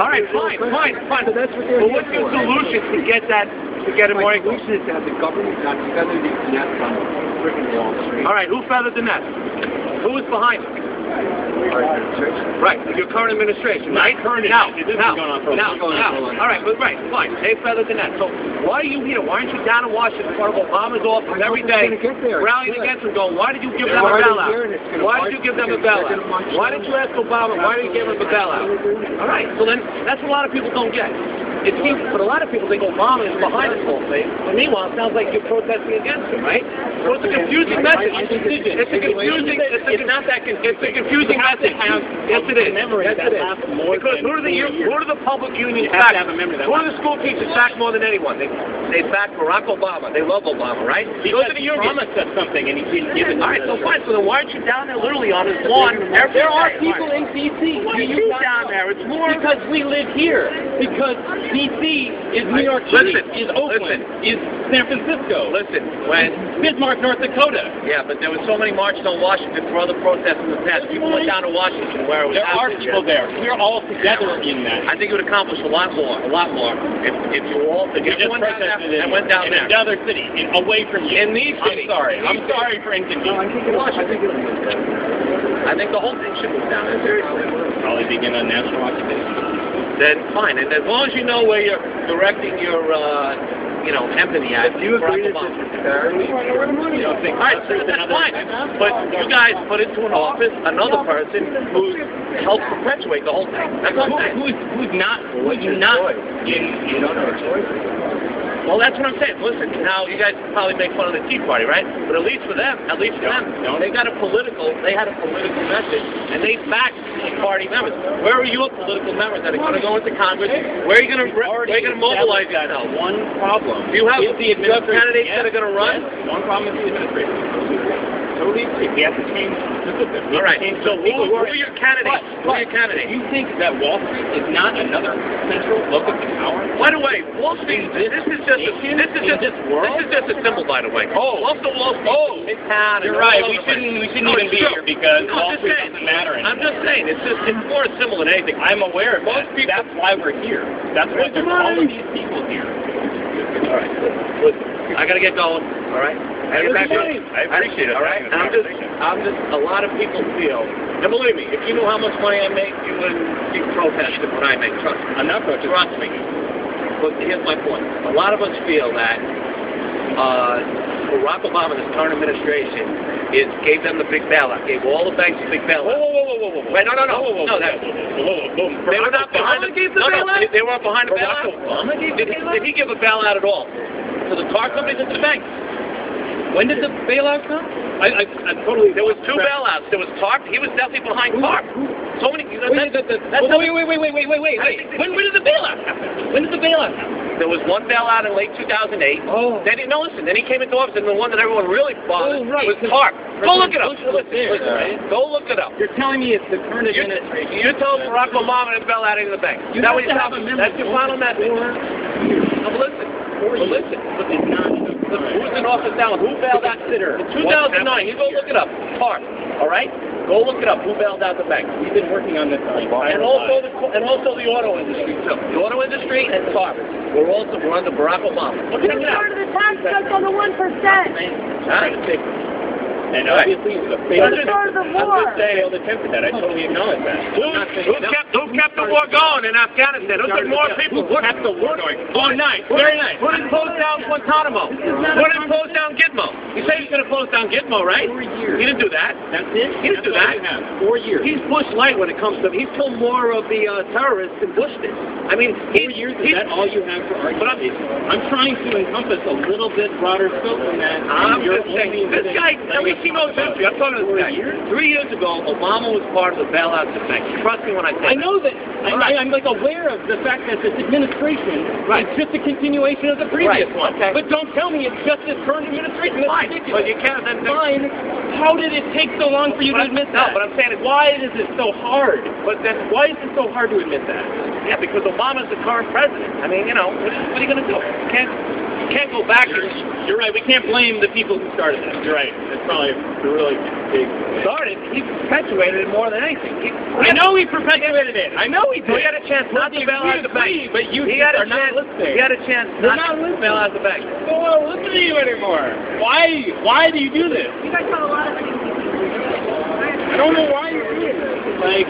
All right, fine. So that's what they're Well, what's your solution to get that, to get it more equal? My solution is to have the government not feather these nets on freaking Wall Street. All right, who feathered the nest? Who was behind it? Right, your current administration, right? All right, but fine. They feathered the net. So why are you here? Why aren't you down in Washington in front of Obama's office every day, rallying against him, going, why did you give them a bailout? Why did you give them a bailout? Why did you ask Obama? Why did you give him a bailout? All right, so then that's what a lot of people don't get. It seems, but a lot of people think Obama is behind this whole thing. But meanwhile, it sounds like you're protesting against him, right? So it's a confusing message. It's a confusing message. Yes, it is. Because who do the public unions back? Who do the school teachers back more than anyone? They back Barack Obama. They love Obama, right? Those are the unions. He promised us something and he didn't give it. All right, so fine. So then why aren't you down there literally on his lawn every day? There are people in D.C. Why are you down there? It's more because we live here. Because D.C. is New York City, is Oakland, is San Francisco. When Bismarck, North Dakota. Yeah, but there were so many marches on Washington for other protests in the past. People went down to Washington where it was. There are people there. We're all together in that. I think it would accomplish a lot more. If you all, if everyone went down there. In another city, away from you. In these cities. I'm sorry for inconvenience. I think the whole thing should move down there, seriously. Probably begin a national occupation. Then fine, and as long as you know where you're directing your, empathy at, you agree that this is fair? You don't think, all right, so that's fine. But you guys put into an office another person who helps perpetuate the whole thing. That's what I'm saying. Who's not in. You don't have a choice. Well, that's what I'm saying. Listen, now you guys probably make fun of the Tea Party, right? But at least for them, they had a political message, and they backed Tea Party members. Where are your political members that are going to go into Congress? Where are you going to mobilize yourself? One problem. Do you have candidates that are going to run? Yes. One problem is the administration. Totally agree. We have to change the system. All right. So who are your candidates? Who are your candidates? You think that Wall Street is not another central locus of power? By the way, Wall Street. This is just a symbol. By the way. Also Wall Street. You're right. We shouldn't even be here because Wall Street doesn't matter anymore. I'm just saying. It's more a symbol than anything. I'm aware of that. That's why we're here. That's why there's all of these people here. All right. Listen, I got to get going. All right. I appreciate it. All right. I'm just. A lot of people feel. And believe me, if you knew how much money I make, you wouldn't be protesting what I make. Trust me. I'm not protesting. Trust me. But here's my point. A lot of us feel that Barack Obama, his current administration, gave them the big bailout. Gave all the banks the big bailout. Whoa. Wait, no. They were not behind the bailout. They weren't behind the bailout. Did he give a bailout at all to the car companies and to the banks? When did the bailout come? There was two bailouts. There was TARP. He was definitely behind TARP. So many. Wait. When did the bailout happen? There was one bailout in late 2008. Then he came into office, and the one that everyone really bothered was TARP. Go look it up. Go look it up. You're telling me it's the current administration. You told Barack Obama to bail out into the bank. That's your final message. Listen. It's not. Who's in office now? Who bailed out? In 2009, you go look it up. TARP. All right? Go look it up. Who bailed out the bank? We've been working on this. And also the auto industry too. The auto industry and TARP. We're under Barack Obama. Look at it now. Part of the tax cuts on the 1%. And obviously, the failed attempt at that. I totally acknowledge that. Who kept the war going in Afghanistan? Who took more people? Who kept the war going? Oh, nice. Very nice. Who didn't close down Guantanamo? Who didn't close down Gitmo? You say he's going to close down Gitmo, right? 4 years. He didn't do that. That's it? He didn't do that. 4 years. He's Bush light when it comes to... He's killed more of the terrorists than Bush did. I mean... 4 years, is that all you have for argument? I'm trying to encompass a little bit broader scope than that. I'm just saying, this guy... he knows history. I'm talking to this guy. 3 years ago, Obama was part of the bailout of the bank. Trust me when I say that. I know that. I'm aware of the fact that this administration is just a continuation of the previous one. Okay. But don't tell me it's just this current administration. That's ridiculous. But you can't then... Fine. How did it take so long for you to admit that? No, but I'm saying... Why is it so hard? Why is it so hard to admit that? Yeah, because Obama's the current president. I mean, what are you going to do? You can't... can't go back. You're right. We can't blame the people who started this. You're right. It's probably a really big. Started. He perpetuated it more than anything. I know he perpetuated it. I know he did. So he had a chance not to bail out the bank. But you are not listening. He had a chance not to bail out the bank. I don't want to listen to you anymore. Why do you do this? You guys have a lot of things. I don't know why you're doing this. Like.